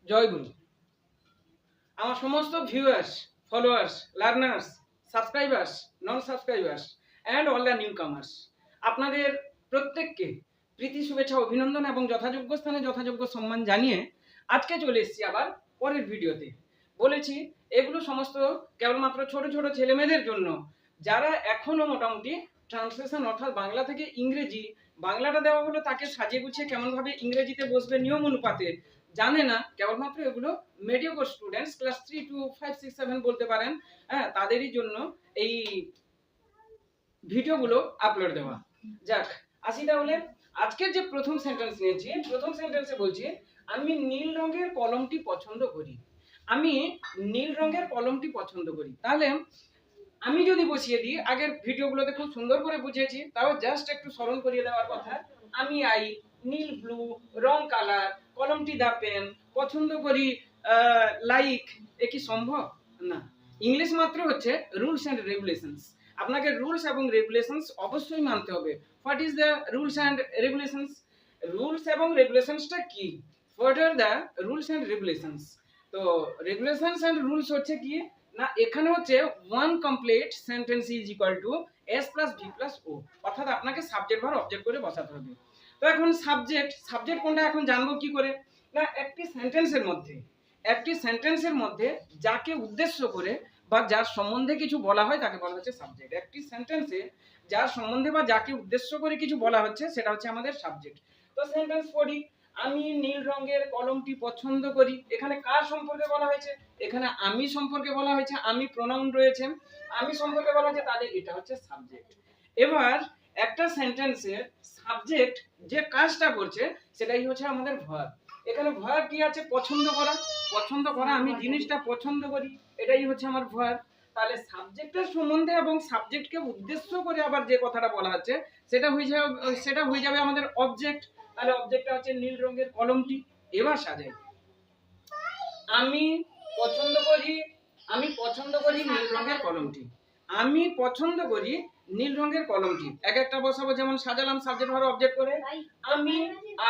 জয় গুরু। আমার সমস্ত viewers, followers, learners, subscribers, non subscribers and all the new কামার্স, আপনাদের প্রত্যেককে প্রীতি, শুভেচ্ছা, অভিনন্দন এবং যথাযোগ্য স্থানে যথাযোগ্য সম্মান জানিয়ে আজকে চলে এসেছি আবার পরের ভিডিওতে। বলেছি এগুলো সমস্ত কেবলমাত্র ছোট ছোট ছেলেমেয়েদের জন্য, যারা এখনো মোটামুটি ট্রান্সলেশন অর্থাৎ বাংলা থেকে ইংরেজি, বাংলাটা দেওয়া হলো তাকে সাজিয়ে গুছিয়ে কেমনভাবে ইংরেজিতে বসবে নিয়ম অনুপাতে জানে না। কেবলমাত্র এগুলো মেডিওকর স্টুডেন্টস ক্লাস 3 to 5 6 7 বলতে পারেন, হ্যাঁ, তাদেরই জন্য এই ভিডিওগুলো আপলোড দেওয়া। যাক, আসি তাহলে আজকের যে প্রথম সেন্টেন্স নিয়েছি, প্রথম সেন্টেন্সে বলছি আমি নীল রঙের কলমটি পছন্দ করি। আমি নীল রঙের কলমটি পছন্দ করি। তাহলে আমি যদি বসিয়ে দিই, আগের ভিডিওগুলোতে খুব সুন্দর করে বুঝিয়েছি, তাও জাস্ট একটু স্মরণ করিয়ে দেওয়ার কথা। আমি আই, নীল ব্লু, রং কালার, কলমটি দা পেন, পছন্দ করি লাইক, এ কি সম্ভব? না। ইংলিশ মাত্র হচ্ছে রুলস অ্যান্ড রেগুলেশনস। আপনাকে রুলস এবং রেগুলেশনস অবশ্যই মানতে হবে। What is the rules and regulations? Rules এবং রেগুলেশনসটা কি? What are the rules and regulations? তো রেগুলেশনস অ্যান্ড রুলস হচ্ছে কি না, এখানে হচ্ছে one complete sentence is equal to S plus V plus O, অর্থাৎ আপনাকে সাবজেক্ট ভার অবজেক্ট করে বসাতে হবে। তো এখন সাবজেক্ট কোনটা এখন জানবো কি করে? না, একটি সেন্টেন্সের মধ্যে যাকে উদ্দেশ্য করে বা যার সম্বন্ধে কিছু বলা হয় তাকে বলা হচ্ছে সাবজেক্ট। একটি সেন্টেন্সে যার সম্বন্ধে বা যাকে উদ্দেশ্য করে কিছু বলা হচ্ছে সেটা হচ্ছে আমাদের সাবজেক্ট। তো সেন্টেন্স পড়ি, আমি নীল রঙের কলমটি পছন্দ করি। এখানে কার সম্পর্কে বলা হয়েছে? এখানে আমি সম্পর্কে বলা হয়েছে, আমি প্রোনাউন রয়েছে, আমি সম্পর্কে বলা হয়েছে, তাহলে এটা হচ্ছে সাবজেক্ট। এবার একটা সেন্টেন্সের সাবজেক্ট যে কাজটা করছে সেটাই হচ্ছে আমাদের ভার্ব। এখানে ভার্ব কি আছে? পছন্দ করা। পছন্দ করা, আমি জিনিসটা পছন্দ করি, এটাই হচ্ছে আমার ভার্ব। তাহলে সাবজেক্টের সম্বন্ধে এবং সাবজেক্টকে উদ্দেশ্য করে আবার যে কথাটা বলা হচ্ছে সেটা হয়ে যাবে আমাদের অবজেক্ট। তাহলে অবজেক্টটা হচ্ছে নীল রঙের কলমটি। এবার সাজাই, আমি পছন্দ করি নীল রঙের কলমটি। আমি পছন্দ করি নীল রঙের কলমটি। এক একটা বসাবো, যেমন সাজালাম সাবজেক্ট ভার্ব অবজেক্ট করে। আমি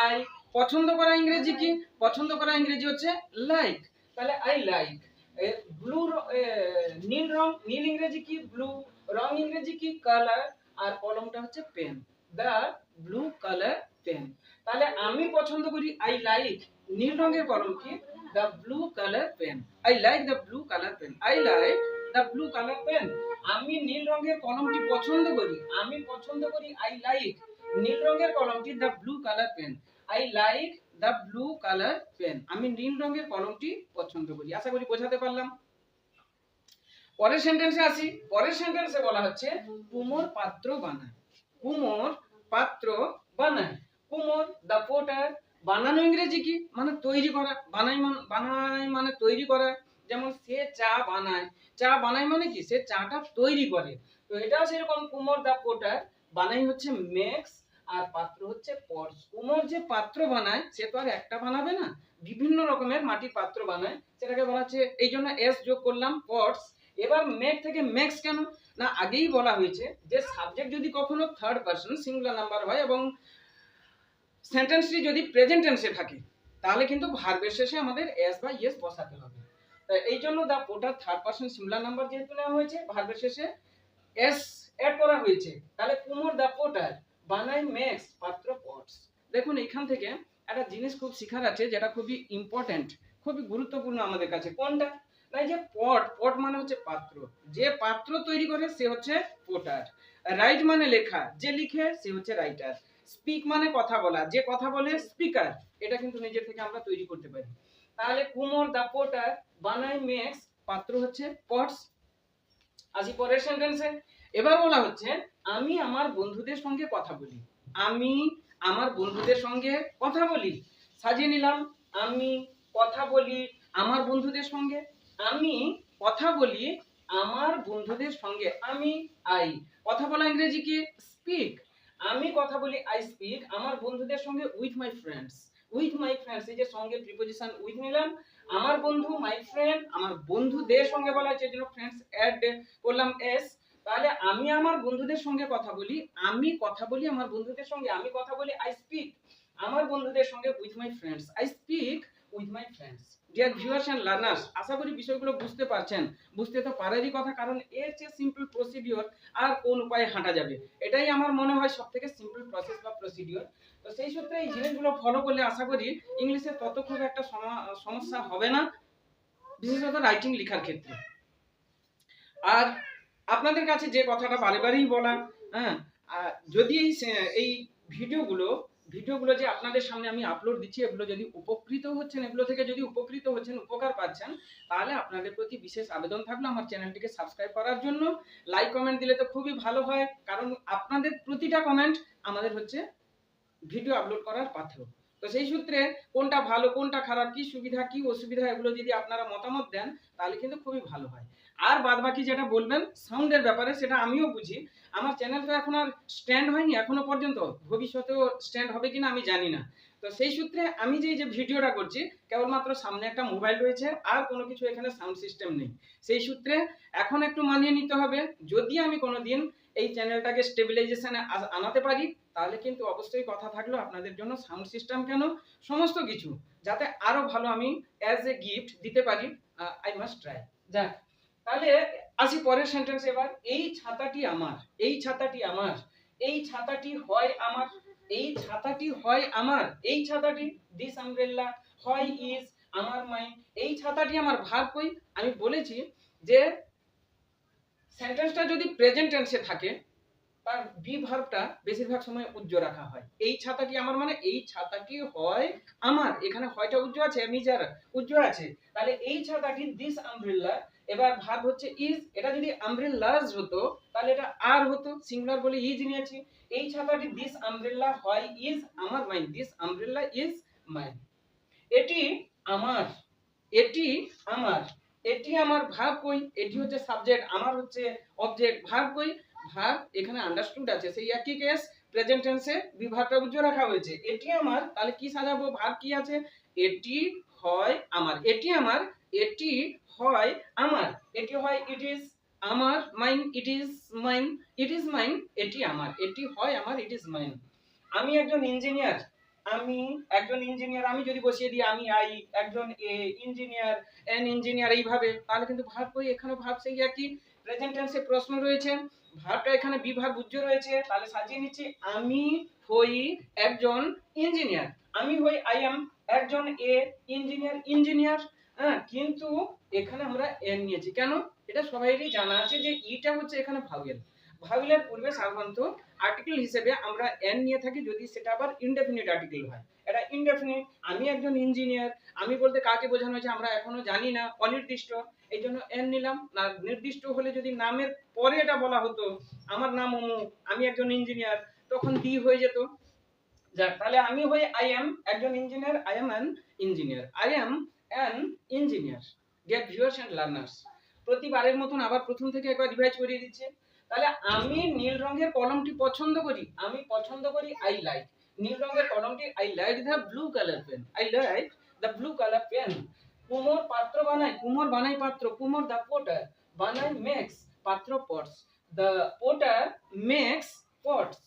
আই, পছন্দ করা ইংরেজি কি? পছন্দ করা ইংরেজি হচ্ছে লাইক। তাহলে আই লাইক। ব্লু, নীল ইংরেজি কি? ব্লু। রং ইংরেজি কি? কালার। আর কলমটা হচ্ছে পেন, দা ব্লু কালার পেন। তাহলে আমি পছন্দ করি, আই লাইক নীল রঙের কলম কি? the blue color pen. I like the blue color pen. I like the blue color pen. আমি নীল রঙের কলমটি পছন্দ করি। I like নীল রঙের কলমটি, the blue color pen. I like the blue color pen. আমি নীল রঙের কলমটি পছন্দ করি। আশা করি বোঝাতে পারলাম। পরের সেন্টেন্সে আসি। পরের সেন্টেন্সে বলা হচ্ছে কুমোর পাত্র বানায়। কুমোর পাত্র বানায়। কুমোর দা পোটার। বানানো ইংরেজি কি? মানে তৈরি করা। বানায় মানে তৈরি করা। যেমন সে চা বানায়। চা বানায় মানে কি? সে চাটা তৈরি করে। তো এটাও সেরকম, কুমোর দা পোটার, বানাই হচ্ছে মেক্স আর পাত্র হচ্ছে পটস। কুমোর যে পাত্র বানায় সে তো আর একটা বানাবে না, বিভিন্ন রকমের মাটির পাত্র বানায়, সেটাকে বলা হচ্ছে, এই জন্য এস যোগ করলাম, পটস। এবার মেক থেকে মেক্স কেন? না, আগেই বলা হয়েছে যে সাবজেক্ট যদি কখনো থার্ড পারসন সিঙ্গুলার নাম্বার হয় এবং সেন্টেন্সটি যদি প্রেজেন্ট টেন্সে থাকে তাহলে কিন্তু ভার্বের শেষে আমাদের এস বা ইয়েস বসাতে হবে। তাই এই জন্য the potter third person singular number যেহেতু নেওয়া হয়েছে, ভার্বের শেষে এস অ্যাড করা হয়েছে। তাহলে কুমোর দা পোটার বানাই মেক্স পাত্র পটস। দেখুন, এখান থেকে একটা জিনিস খুব শেখার আছে, যেটা খুবই ইম্পর্টেন্ট, খুবই গুরুত্বপূর্ণ আমাদের কাছে। কোনটা? না, যে পট মানে হচ্ছে পাত্র। যে পাত্র তৈরি করে সে হচ্ছে পোটার। রাইট মানে লেখা, যে লিখে সে হচ্ছে রাইটার। স্পিক মানে কথা বলা, যে কথা বলে স্পিকার। এটা কিন্তু নিজের থেকে আমরা তৈরি করতে পারি। তাহলে কুমোর দা পোটার বানাই মেক্স, পাত্র হচ্ছে পটস। আসি পরের সেন্টেন্সে। এবার বলা হচ্ছে আমি আমার বন্ধুদের সঙ্গে কথা বলি। আমি আমার বন্ধুদের সঙ্গে কথা বলি। সাজিয়ে নিলাম, আমি কথা বলি আমার বন্ধুদের সঙ্গে। আমি কথা বলি আমার বন্ধুদের সঙ্গে। আমি আই, কথা বলা ইংরেজি কি? স্পিক। আমি কথা বলি, আই স্পিক আমার বন্ধুদের সঙ্গে with my friends. With my friends, এই যে সঙ্গে প্রিপোজিশন উইথ নিলাম। আমার বন্ধু মাই ফ্রেন্ড, আমার বন্ধুদের সঙ্গে বলা হচ্ছে, জন্য ফ্রেন্ডস অ্যাড করলাম এস। তাহলে আমি আমার বন্ধুদের সঙ্গে কথা বলি। আমি কথা বলি আমার বন্ধুদের সঙ্গে। আমি কথা বলি, আই স্পিক আমার বন্ধুদের সঙ্গে with my friends. I speak with my friends. Dear viewers and learners, আশা করি বিষয়গুলো বুঝতে পারছেন। বুঝতে তো পারারই কথা, কারণ এর চেয়ে সিম্পল প্রসিডিওর আর কোন উপায়ে হাঁটা যাবে, এটাই আমার মনে হয় সবথেকে সিম্পল প্রসেস বা প্রসিডিওর। তো সেই সূত্রে এই জিনিসগুলো ফলো করলে আশা করি ইংলিশে তত খুব একটা সমস্যা হবে না, বিশেষত রাইটিং লেখার ক্ষেত্রে। আর আপনাদের কাছে যে কথাটা বারে বারেই বলা, হ্যাঁ, যদি এই ভিডিওগুলো যে আপনাদের সামনে আমি আপলোড দিচ্ছি, এগুলো যদি উপকৃত হচ্ছেন, এগুলো থেকে যদি উপকৃত হচ্ছেন, উপকার পাচ্ছেন, তাহলে আপনাদের প্রতি বিশেষ আবেদন থাকলো আমার চ্যানেলটিকে সাবস্ক্রাইব করার জন্য। লাইক কমেন্ট দিলে তো খুবই ভালো হয়, কারণ আপনাদের প্রতিটা কমেন্ট আমাদের হচ্ছে ভিডিও আপলোড করার পাথেয়। তো সেই সূত্রে কোনটা ভালো কোনটা খারাপ, কি সুবিধা কি অসুবিধা, এগুলো যদি আপনারা মতামত দেন তাহলে কিন্তু খুবই ভালো হয়। আর বাদ বাকি যেটা বলবেন সাউন্ডের ব্যাপারে, সেটা আমিও বুঝি। আমার চ্যানেল তো এখন আর স্ট্যান্ড হয়নি এখনো পর্যন্ত, ভবিষ্যতেও স্ট্যান্ড হবে কিনা আমি জানি না। তো সেই সূত্রে আমি যে ভিডিওটা করছি, কেবলমাত্র সামনে একটা মোবাইল রয়েছে, আর কোনো কিছু এখানে সাউন্ড সিস্টেম নেই। সেই সূত্রে এখন একটু মানিয়ে নিতে হবে। যদি আমি কোনোদিন এই চ্যানেলটাকে স্টেবিলাইজেশনে আনাতে পারি, তাহলে কিন্তু অবশ্যই কথা থাকলো আপনাদের জন্য সাউন্ড সিস্টেম কেন, সমস্ত কিছু যাতে আরো ভালো আমি অ্যাজ এ গিফট দিতে পারি, আই মাস্ট ট্রাই। যাক, তাহলে আসি পরের সেন্টেন্স এবার। এই ছাতাটি আমার, এই ছাতাটি আমার, এই ছাতাটি হয় আমার, এই ছাতাটি হয় আমার, এই ছাতাটি দিস আমব্রেলা হয় ইজ আমার মাইন্ড। এই ছাতাটি আমার ভার্ব কই, আমি বলেছি যে সেন্টেন্সটা যদি প্রেজেন্ট টেন্সে থাকে তার বি ভার্বটা বেশিরভাগ সময় উজ্জ্ব রাখা হয়। এই ছাতাটি আমার মানে এই ছাতাটি হয় আমার, এখানে হয়টা উজ্জ্ব আছে, মিজার উজ্জ্ব আছে, তাহলে এই ছাতাটি দিস আমব্রেলা, এবার ভার্ব হচ্ছে ইজ। এটা যদি আমব্রেলাস হতো তাহলে এটা আর হতো, সিঙ্গুলার বলে ইজ নিয়েছি। এই ছাতাটি দিস আমব্রেলা হয় ইজ আমার mine, this umbrella is mine. এটি আমার, এটি আমার, এটি আমার ভার্ব কই, এটি হচ্ছে সাবজেক্ট, আমার হচ্ছে অবজেক্ট। ভার্ব কই, ভার্ব এখানে আন্ডারস্টুড আছে, সেই একই কেস, প্রেজেন্ট টেন্সে বি ভার্বটা উজ্জ্ব রাখা হয়েছে। এটি আমার, তাহলে কি সাজাবো, ভার্ব কি আছে, এটি হয় আমার, এটি আমার, এটি হয় আমার, এটি হয় ইট ইজ আমার, mine it is mine, it is mine, এটি আমার, এটি হয় আমার, ইট ইজ মাইন। আমি একজন ইঞ্জিনিয়ার, আমি একজন ইঞ্জিনিয়ার, আমি যদি বসিয়ে দিই আমি আই, একজন এ ইঞ্জিনিয়ার, এন ইঞ্জিনিয়ার, এইভাবে, তাহলে কিন্তু ভার্ব কই, এখানে ভার্ব সেই একই, প্রেজেন্ট টেন্সে প্রশ্ন রয়েছে, ভার্বটা এখানে বি ভার্ব উজ্জ্ব রয়েছে, তাহলে সাজিয়ে নিচ্ছি আমি হই একজন ইঞ্জিনিয়ার, আমি হই আই এম একজন এ ইঞ্জিনিয়ার, ইঞ্জিনিয়ার। হ্যাঁ, কিন্তু এখানে আমরা এন নিয়েছি কেন, এটা সবাইরই জানা আছে যে ইটা হচ্ছে এখানে ভাওয়েল, ভাওয়েলের পূর্বে সাধারণত আর্টিকেল হিসেবে আমরা এন নিয়ে থাকি যদি সেটা আবার ইনডেফিনিট আর্টিকেল হয়। এটা ইনডেফিনিট, আমি একজন ইঞ্জিনিয়ার, আমি বলতে কাকে বোঝানো হয়েছে আমরা এখনো জানি না, অনির্দিষ্ট, এই জন্য এন নিলাম। না নির্দিষ্ট হলে যদি নামের পরে এটা বলা হতো আমার নাম অমুক, আমি একজন ইঞ্জিনিয়ার, তখন দি হয়ে যেত। যাক, তাহলে আমি হই আই এম একজন engineer, I am an engineer, I am an engineer. Dear viewers and learners, প্রতিবারের মতন আবার প্রথম থেকে একবার রিভাইজ করিয়ে দিচ্ছি। তাহলে আমি নীল রঙের কলমটি পছন্দ করি, আমি পছন্দ করি, আই লাইক নীল রঙের কলমটি, I like the blue colour pen, I like the blue colour pen. কুমোর পাত্র বানায়, কুমোর বানাই পাত্র, কুমোর দ্য পোটার বানায় মেক্স পাত্র pots, the potter makes pots.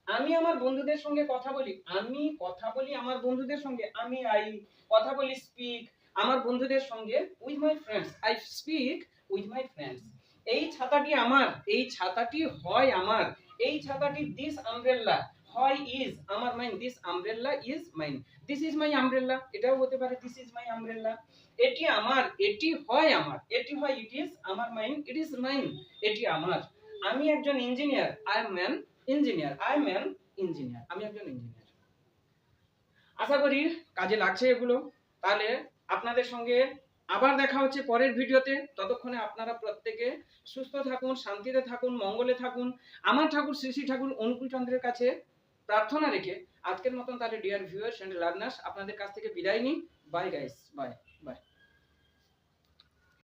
আমি আমার বন্ধুদের সঙ্গে কথা বলি, আমি কথা বলি আমার বন্ধুদের সঙ্গে, আমি আই কথা বলি, স্পিক আমার বন্ধুদের সঙ্গে, with my friends, I speak with my friends. এই ছাতাটি আমার, এই ছাতাটি হয় আমার, এই ছাতাটি দিস আমব্রেলা হয় ইজ আমার mine, this umbrella is mine, this is my umbrella, এটাও হতে পারে দিস ইজ মাই আমব্রেলা। এটি আমার, এটি হয় আমার, এটি হয় ইট ইজ আমার মাইন, ইট ইজ মাইন, এটি আমার। আমি একজন engineer, I am an engineer, I am an engineer, আমি একজন ইঞ্জিনিয়ার। আশা করি কাজে লাগছে এগুলো। তাহলে আপনাদের সঙ্গে আবার দেখা হচ্ছে পরের ভিডিওতে। ততক্ষণে আপনারা প্রত্যেকে সুস্থ থাকুন, শান্তিতে থাকুন, মঙ্গলে থাকুন। আমার ঠাকুর শ্রী শ্রী ঠাকুর অনুকূল চন্দ্রের কাছে প্রার্থনা রেখে আজকের মতন তাহলে ডিয়ার ভিউয়ার্স এন্ড লার্নার্স আপনাদের কাছ থেকে বিদায় নিই। Bye guys, by.